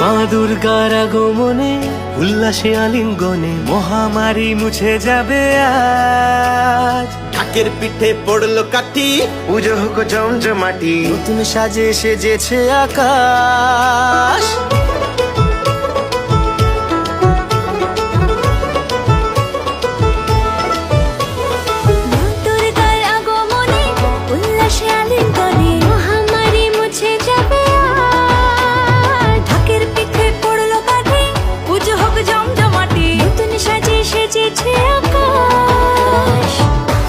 মা দুর্গার আগমনে উল্লাসে আলিঙ্গনে মহামারী মুছে যাবে আজ। ঢাকের পিঠে পড়লো কাঠি, পুজো হোক জমজমাটি, নতুন সাজে সেজেছে আকাশ। দুর্গার আগমনে উল্লাসে আলিঙ্গনে মহামারী মুছে যাবে আজ। ঢাকের পিঠে পড়লো কাঠি, পুজো হোক জমজমাটি, নতুন সাজে সেজেছে আকাশ।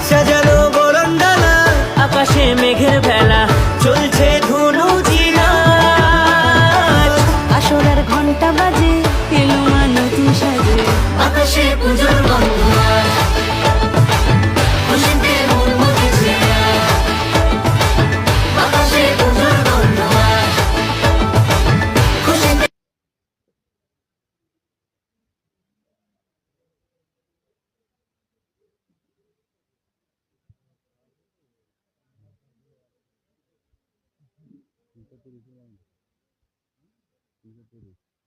সাজানো বরণডালা, আকাশে মেঘের ভেলা, চলছে ধুনুচি নাচ। আসরার ঘন্টা বাজে, এলো মা নতুন সাজে, আকাশে পুজোর গন্ধ আজ, খুশিতে মন মুখেছে আজ। আকাশে পুজোর গন্ধ আজ, খুশিতে। তিনশো 30